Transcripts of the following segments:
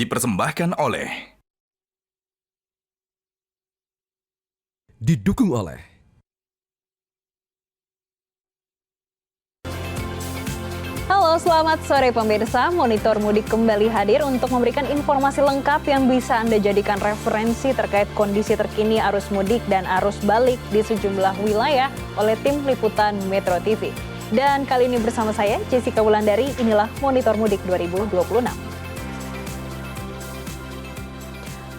dipersembahkan oleh Didukung oleh Halo, selamat sore pemirsa. Monitor Mudik kembali hadir untuk memberikan informasi lengkap yang bisa Anda jadikan referensi terkait kondisi terkini arus mudik dan arus balik di sejumlah wilayah oleh tim liputan Metro TV. Dan kali ini bersama saya, Jessica Wulandari, inilah Monitor Mudik 2026.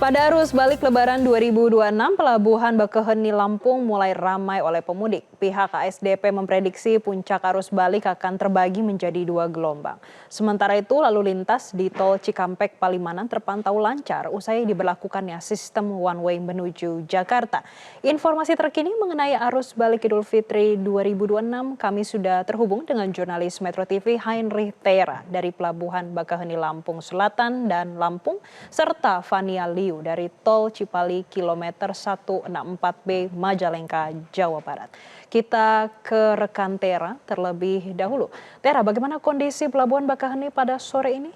Pada arus balik Lebaran 2026, Pelabuhan Bakauheni Lampung mulai ramai oleh pemudik. Pihak ASDP memprediksi puncak arus balik akan terbagi menjadi 2 gelombang. Sementara itu, lalu lintas di Tol Cikampek Palimanan terpantau lancar usai diberlakukannya sistem one way menuju Jakarta. Informasi terkini mengenai arus balik Idul Fitri 2026, kami sudah terhubung dengan jurnalis Metro TV Heinrich Tera dari Pelabuhan Bakauheni Lampung Selatan dan Lampung, serta Fania Liu dari Tol Cipali kilometer 164B Majalengka, Jawa Barat. Kita ke rekan Tera terlebih dahulu. Tera, bagaimana kondisi Pelabuhan Bakauheni pada sore ini?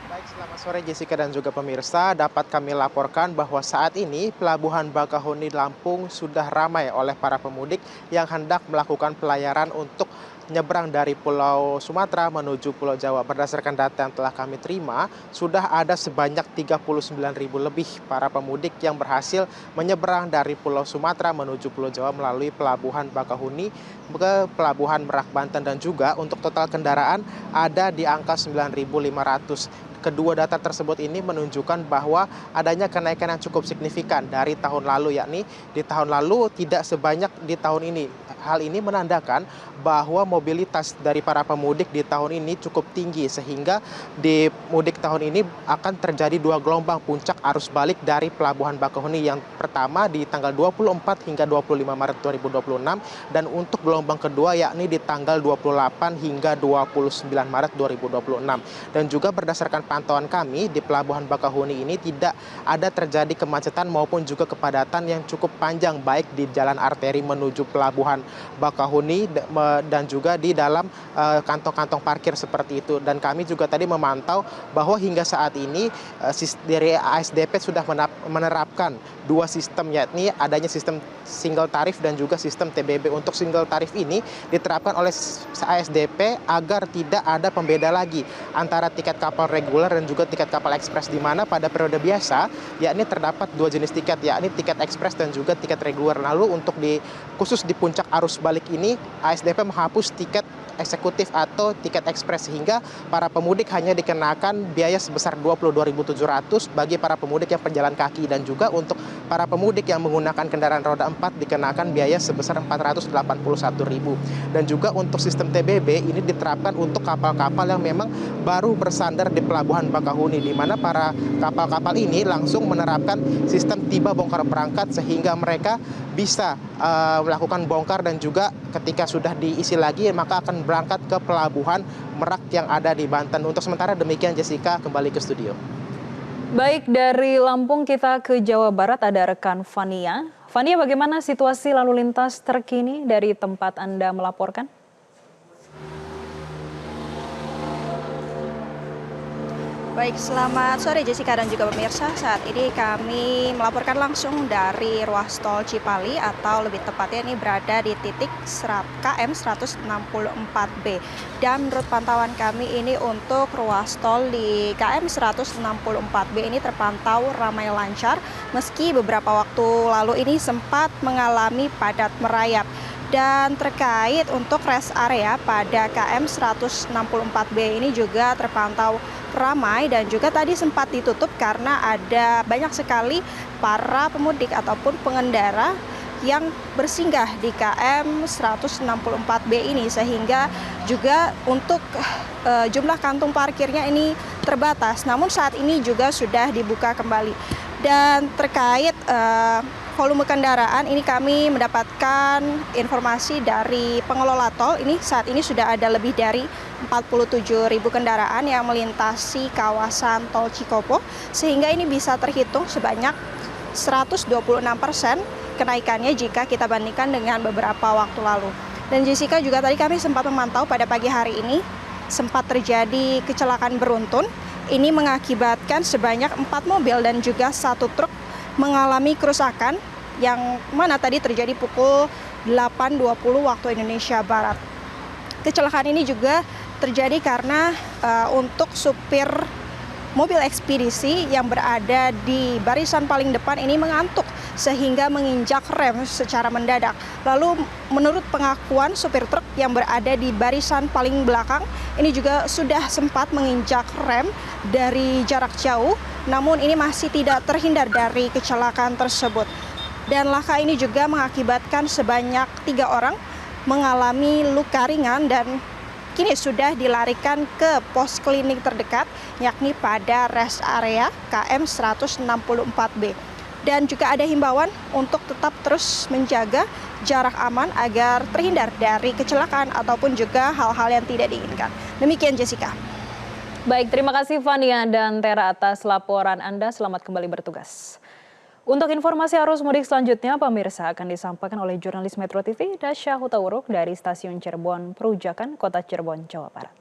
Baik, selamat sore Jessica dan juga pemirsa. Dapat kami laporkan bahwa saat ini Pelabuhan Bakauheni Lampung sudah ramai oleh para pemudik yang hendak melakukan pelayaran untuk nyebrang dari Pulau Sumatera menuju Pulau Jawa. Berdasarkan data yang telah kami terima, sudah ada sebanyak 39.000 lebih para pemudik yang berhasil menyeberang dari Pulau Sumatera menuju Pulau Jawa melalui Pelabuhan Bakauheni ke Pelabuhan Merak Banten, dan juga untuk total kendaraan ada di angka 9.500. Kedua data tersebut ini menunjukkan bahwa adanya kenaikan yang cukup signifikan dari tahun lalu, yakni di tahun lalu tidak sebanyak di tahun ini. Hal ini menandakan bahwa mobilitas dari para pemudik di tahun ini cukup tinggi, sehingga di mudik tahun ini akan terjadi 2 gelombang puncak arus balik dari Pelabuhan Bakauheni. Yang pertama di tanggal 24 hingga 25 Maret 2026 dan untuk gelombang kedua yakni di tanggal 28 hingga 29 Maret 2026. Dan juga berdasarkan pantauan kami di Pelabuhan Bakauheni ini tidak ada terjadi kemacetan maupun juga kepadatan yang cukup panjang, baik di jalan arteri menuju Pelabuhan Bakauheni dan juga di dalam kantong-kantong parkir seperti itu. Dan kami juga tadi memantau bahwa hingga saat ini dari ASDP sudah menerapkan 2 sistem, yakni adanya sistem single tarif dan juga sistem TBB. Untuk single tarif ini diterapkan oleh ASDP agar tidak ada pembeda lagi antara tiket kapal reguler dan juga tiket kapal ekspres, di mana pada periode biasa yakni terdapat 2 jenis tiket, yakni tiket ekspres dan juga tiket reguler. Lalu untuk khusus di puncak arus balik ini ASDP menghapus tiket eksekutif atau tiket ekspres, sehingga para pemudik hanya dikenakan biaya sebesar 22.700 bagi para pemudik yang pejalan kaki, dan juga untuk para pemudik yang menggunakan kendaraan roda 4 dikenakan biaya sebesar 481.000. Dan juga untuk sistem TBB ini diterapkan untuk kapal-kapal yang memang baru bersandar di Pelabuhan Bakauheni, di mana para kapal-kapal ini langsung menerapkan sistem tiba bongkar berangkat, sehingga mereka bisa melakukan bongkar dan juga ketika sudah diisi lagi maka akan berangkat ke Pelabuhan Merak yang ada di Banten. Untuk sementara demikian, Jessica, kembali ke studio. Baik, dari Lampung kita ke Jawa Barat, ada rekan Fania. Fania, bagaimana situasi lalu lintas terkini dari tempat Anda melaporkan? Baik, selamat sore Jessica dan juga pemirsa. Saat ini kami melaporkan langsung dari ruas tol Cipali, atau lebih tepatnya ini berada di titik KM 164B. Dan menurut pantauan kami ini untuk ruas tol di KM 164B ini terpantau ramai lancar, meski beberapa waktu lalu ini sempat mengalami padat merayap. Dan terkait untuk rest area pada KM 164B ini juga terpantau ramai dan juga tadi sempat ditutup karena ada banyak sekali para pemudik ataupun pengendara yang bersinggah di KM 164B ini, sehingga juga untuk jumlah kantung parkirnya ini terbatas. Namun saat ini juga sudah dibuka kembali. Dan terkait volume kendaraan ini kami mendapatkan informasi dari pengelola tol, ini saat ini sudah ada lebih dari 47.000 kendaraan yang melintasi kawasan tol Cikopo, sehingga ini bisa terhitung sebanyak 126% kenaikannya jika kita bandingkan dengan beberapa waktu lalu. Dan Jessica, juga tadi kami sempat memantau pada pagi hari ini sempat terjadi kecelakaan beruntun. Ini mengakibatkan sebanyak 4 mobil dan juga 1 truk mengalami kerusakan yang mana tadi terjadi pukul 8.20 waktu Indonesia Barat. Kecelakaan ini juga terjadi karena untuk supir mobil ekspedisi yang berada di barisan paling depan ini mengantuk sehingga menginjak rem secara mendadak. Lalu menurut pengakuan supir truk yang berada di barisan paling belakang ini juga sudah sempat menginjak rem dari jarak jauh, namun ini masih tidak terhindar dari kecelakaan tersebut. Dan laka ini juga mengakibatkan sebanyak 3 orang mengalami luka ringan dan kini sudah dilarikan ke pos klinik terdekat, yakni pada rest area KM 164B. Dan juga ada himbauan untuk tetap terus menjaga jarak aman agar terhindar dari kecelakaan ataupun juga hal-hal yang tidak diinginkan. Demikian Jessica. Baik, terima kasih Fania dan Tera atas laporan Anda. Selamat kembali bertugas. Untuk informasi arus mudik selanjutnya, pemirsa akan disampaikan oleh jurnalis Metro TV, Dasya Hutauruk dari Stasiun Cirebon Perujakan, Kota Cirebon, Jawa Barat.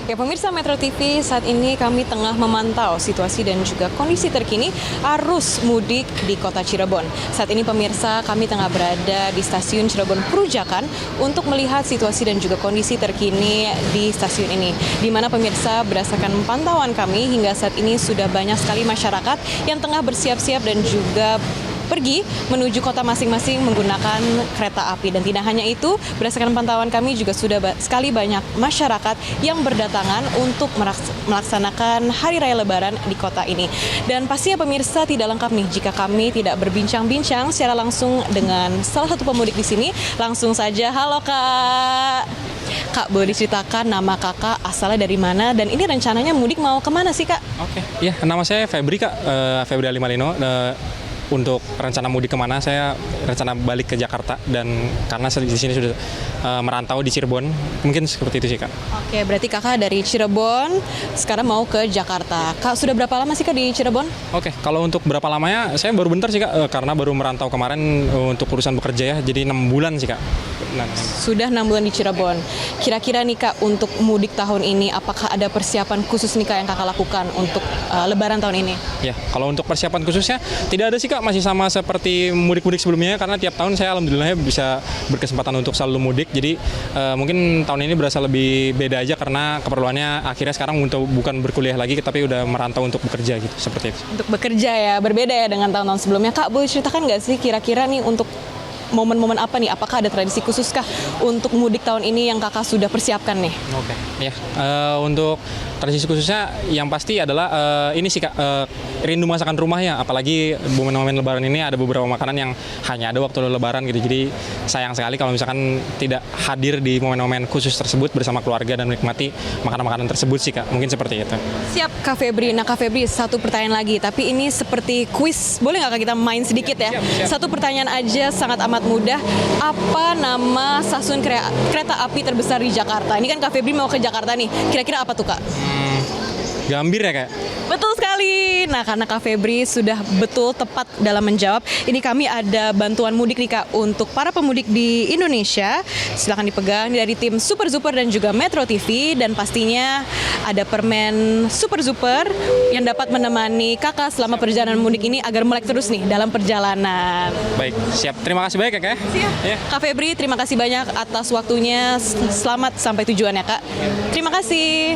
Ya pemirsa Metro TV, saat ini kami tengah memantau situasi dan juga kondisi terkini arus mudik di Kota Cirebon. Saat ini pemirsa kami tengah berada di Stasiun Cirebon Perujakan untuk melihat situasi dan juga kondisi terkini di stasiun ini. Di mana pemirsa berdasarkan pantauan kami hingga saat ini sudah banyak sekali masyarakat yang tengah bersiap-siap dan juga pergi menuju kota masing-masing menggunakan kereta api. Dan tidak hanya itu, berdasarkan pantauan kami juga sudah sekali banyak masyarakat yang berdatangan untuk melaksanakan Hari Raya Lebaran di kota ini. Dan pastinya pemirsa tidak lengkap nih jika kami tidak berbincang-bincang secara langsung dengan salah satu pemudik di sini. Langsung saja, halo Kak. Kak, boleh diceritakan nama kakak asalnya dari mana dan ini rencananya mudik mau kemana sih Kak? Oke, ya nama saya Febri Kak, Febri Alimalino. Untuk rencana mudik kemana, saya rencana balik ke Jakarta dan karena di sini sudah merantau di Cirebon, mungkin seperti itu sih Kak. Oke, berarti kakak dari Cirebon sekarang mau ke Jakarta. Kak, sudah berapa lama sih Kak di Cirebon? Oke, kalau untuk berapa lamanya, saya baru bentar sih Kak, karena baru merantau kemarin untuk urusan bekerja ya, jadi 6 bulan sih Kak. Sudah 6 bulan di Cirebon. Kira-kira nih Kak, untuk mudik tahun ini, apakah ada persiapan khusus nih Kak yang kakak lakukan untuk Lebaran tahun ini? Ya, kalau untuk persiapan khususnya tidak ada sih Kak, masih sama seperti mudik-mudik sebelumnya karena tiap tahun saya alhamdulillah bisa berkesempatan untuk selalu mudik. Jadi mungkin tahun ini berasa lebih beda aja karena keperluannya akhirnya sekarang untuk bukan berkuliah lagi tapi udah merantau untuk bekerja gitu, seperti itu. Untuk bekerja ya, berbeda ya dengan tahun-tahun sebelumnya. Kak, boleh ceritakan nggak sih kira-kira nih untuk momen-momen apa nih? Apakah ada tradisi khususkah untuk mudik tahun ini yang kakak sudah persiapkan nih? Oke, ya untuk tradisi khususnya yang pasti adalah ini sih Kak, rindu masakan rumah ya, apalagi momen-momen Lebaran ini ada beberapa makanan yang hanya ada waktu Lebaran gitu. Jadi sayang sekali kalau misalkan tidak hadir di momen-momen khusus tersebut bersama keluarga dan menikmati makanan-makanan tersebut sih Kak. Mungkin seperti itu. Siap Kak Febri. Nah Kak Febri, satu pertanyaan lagi, tapi ini seperti kuis. Boleh nggak Kak kita main sedikit ya? Siap. Satu pertanyaan aja, sangat amat mudah. Apa nama stasiun kereta api terbesar di Jakarta? Ini kan Kak Febri mau ke Jakarta nih. Kira-kira apa tuh Kak? Gambir ya Kak? Betul sekali. Nah, karena Kak Febri sudah betul tepat dalam menjawab, ini kami ada bantuan mudik nih Kak untuk para pemudik di Indonesia. Silakan dipegang dari tim Super Super dan juga Metro TV, dan pastinya ada permen Super Super yang dapat menemani Kakak selama perjalanan mudik ini agar melek terus nih dalam perjalanan. Baik, siap. Terima kasih banyak ya Kak. Siap. Ya. Kak Febri, terima kasih banyak atas waktunya. Selamat sampai tujuan ya Kak. Terima kasih.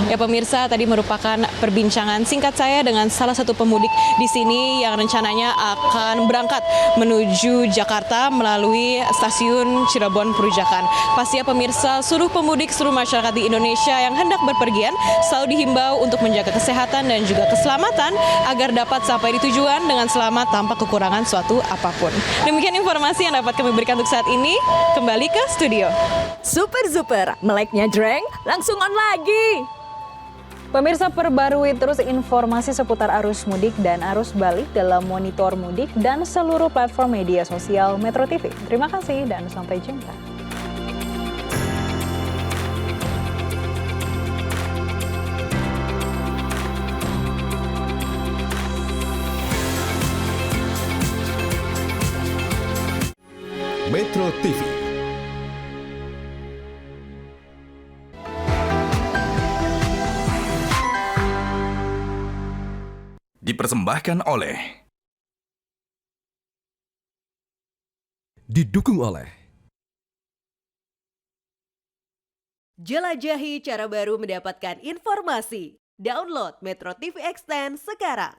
Ya pemirsa, tadi merupakan perbincangan singkat saya dengan salah satu pemudik di sini yang rencananya akan berangkat menuju Jakarta melalui stasiun Cirebon Perujakan. Pasti ya pemirsa, seluruh pemudik, seluruh masyarakat di Indonesia yang hendak berpergian selalu dihimbau untuk menjaga kesehatan dan juga keselamatan agar dapat sampai di tujuan dengan selamat tanpa kekurangan suatu apapun. Demikian informasi yang dapat kami berikan untuk saat ini. Kembali ke studio. Super, meleknya Dreng, langsung on lagi. Pemirsa, perbarui terus informasi seputar arus mudik dan arus balik dalam Monitor Mudik dan seluruh platform media sosial Metro TV. Terima kasih dan sampai jumpa. Metro TV, Dipersembahkan oleh Didukung oleh Jelajahi cara baru mendapatkan informasi. Download Metro TV Extend sekarang.